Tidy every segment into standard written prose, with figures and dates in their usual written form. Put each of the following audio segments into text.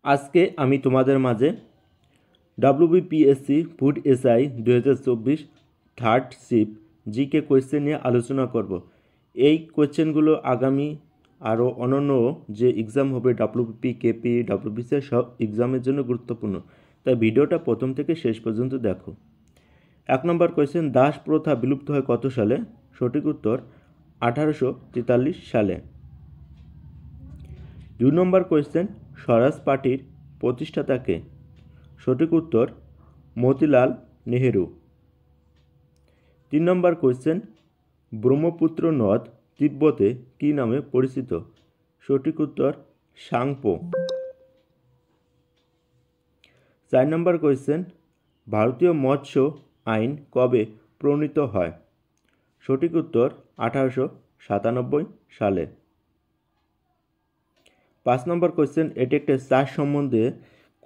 আজকে আমি তোমাদের মাঝে WBPSC food SI 2024 third shift GK question নিয়ে আলোচনা করব। এই কোয়েশ্চেনগুলো আগামী আরও অন্যান্য যে এক্সাম হবে WBP, কেপি, WBC সব এক্সামের জন্য গুরুত্বপূর্ণ, তাই ভিডিওটা প্রথম থেকে শেষ পর্যন্ত দেখো। 1 নম্বর কোয়েশ্চেন, দাস প্রথা বিলুপ্ত হয় কত সালে? সঠিক উত্তর 1843 সালে। 2 নম্বর কোয়েশ্চেন, স্বরাজ পার্টির প্রতিষ্ঠাতা কে? সঠিক উত্তর মতিলাল নেহেরু। 3 নম্বর কোয়েশ্চেন, ব্রহ্মপুত্র নদ তিব্বতে কী নামে পরিচিত? সঠিক উত্তর সাংপো। 4 নম্বর কোয়েশ্চেন, ভারতীয় মৎস্য আইন কবে প্রণীত হয়? সঠিক উত্তর 1897 সালে। 5 নম্বর কোয়েশ্চেন, এটি একটা চাষ সম্বন্ধে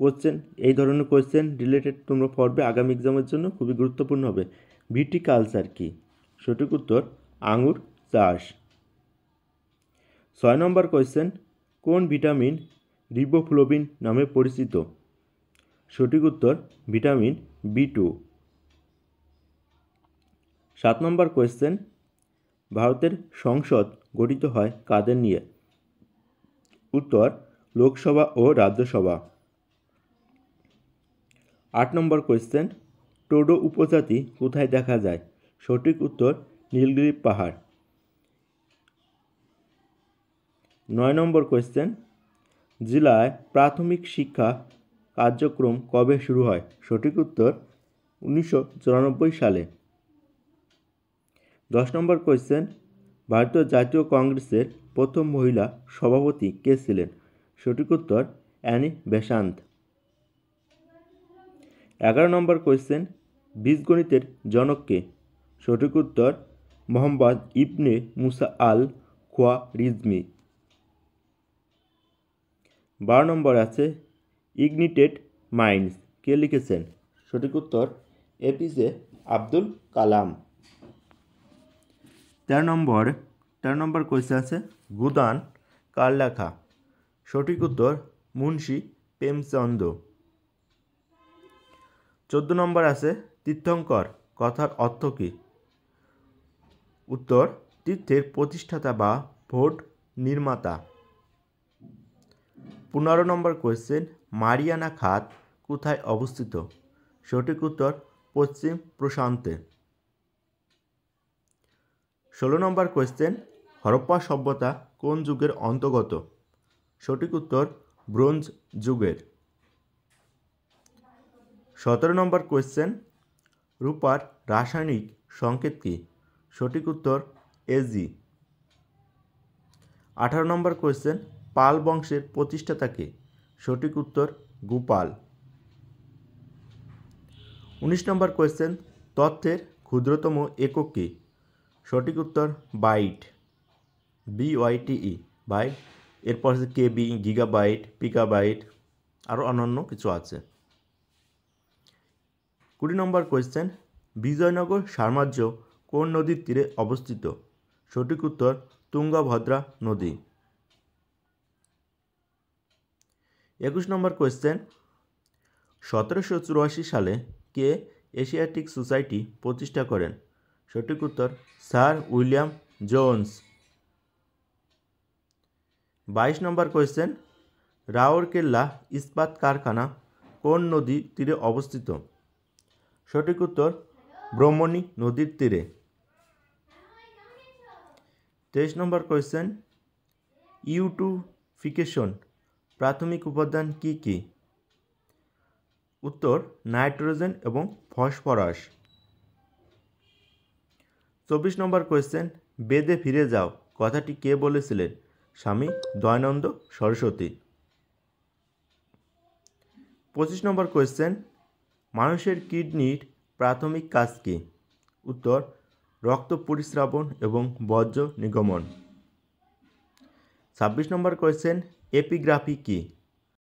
কোয়েশ্চেন। এই ধরনের কোয়েশ্চেন রিলেটেড তোমরা পড়বে, আগামী এক্সামের জন্য খুবই গুরুত্বপূর্ণ হবে। ভিটিকালচার কি? সঠিক উত্তর আঙুর চাষ। 6 নম্বর কোয়েশ্চেন, কোন ভিটামিন রিবোফ্লোবিন নামে পরিচিত? সঠিক উত্তর ভিটামিন B2। 7 নম্বর কোয়েশ্চেন, ভারতের সংসদ গঠিত হয় কাদের নিয়ে? উত্তর লোকসভা ও রাজ্যসভা। 8 নম্বর কোয়েশ্চেন, টোডো উপজাতি কোথায় দেখা যায়? সঠিক উত্তর নীলগিরি পাহাড়। 9 নম্বর কোয়েশ্চেন, জেলায় প্রাথমিক শিক্ষা কার্যক্রম কবে শুরু হয়? সঠিক উত্তর 1994 সালে। 10 নম্বর কোয়েশ্চেন, ভারতীয় জাতীয় কংগ্রেসের প্রথম মহিলা সভাপতি কে ছিলেন? সঠিক উত্তর অ্যানি বেসান্ত। 11 নম্বর কোয়েশ্চেন, বীজগণিতের জনক কে? সঠিক উত্তর মোহাম্মদ ইবনে মুসা আল খোয়ারিজমি। 12 নম্বর আছে, ইগনিটেড মাইন্ডস কে লিখেছেন? সঠিক উত্তর এপিজে আব্দুল কালাম। 13 নম্বর কোয়েশ্চেন আছে, গুদান কার লেখা? সঠিক উত্তর মুন্সি প্রেমচন্দ। 14 নম্বর আছে, তীর্থঙ্কর কথার অর্থ কী? উত্তর তীর্থের প্রতিষ্ঠাতা বা ভোট নির্মাতা। 15 নম্বর কোয়েশ্চেন, মারিয়ানা খাত কোথায় অবস্থিত? সঠিক উত্তর পশ্চিম প্রশান্তে। 16 নম্বর কোয়েশ্চেন, হরপ্পা সভ্যতা কোন যুগের অন্তর্গত? সঠিক উত্তর ব্রোঞ্জ যুগের। 17 নম্বর কোয়েশ্চেন, রূপার রাসায়নিক সংকেত কী? সঠিক উত্তর Ag। 18 নম্বর কোয়েশ্চেন, পাল বংশের প্রতিষ্ঠাতা কে? সঠিক উত্তর গোপাল। 19 নম্বর কোয়েশ্চেন, তথ্যের ক্ষুদ্রতম একক কী? সঠিক উত্তর বাইট, BYTE বাইট। এরপর আছে কেবি, গিগাবাইট, পিকাবাইট, আরও অন্যান্য কিছু আছে। 20 নম্বর কোয়েশ্চেন, বিজয়নগর সাম্রাজ্য কোন নদীর তীরে অবস্থিত? সঠিক উত্তর তুঙ্গভদ্রা নদী। 21 নম্বর কোয়েশ্চেন, 1784 সালে কে এশিয়াটিক সোসাইটি প্রতিষ্ঠা করেন? সঠিক উত্তর স্যার উইলিয়াম জোন্স। 22 নম্বর কোয়েশ্চেন, রাউরকেল্লা ইস্পাত কারখানা কোন নদীর তীরে অবস্থিত? সঠিক উত্তর ব্রহ্মণী নদীর তীরে। 23 নম্বর কোয়েশ্চেন, ইউটিফিকেশন প্রাথমিক উপাদান কি কি? উত্তর নাইট্রোজেন এবং ফসফরাস। 24 নম্বর কোয়েশ্চেন, বেদে ফিরে যাও কথাটি কে বলেছিলেন? স্বামী দয়ানন্দ সরস্বতী। 25 নম্বর কোয়েশ্চেন, মানুষের কিডনির প্রাথমিক কাজ কী? উত্তর রক্ত পরিস্রাবণ এবং বর্জ্য নির্গমন। 26 নম্বর কোয়েশ্চেন, এপিগ্রাফি কী?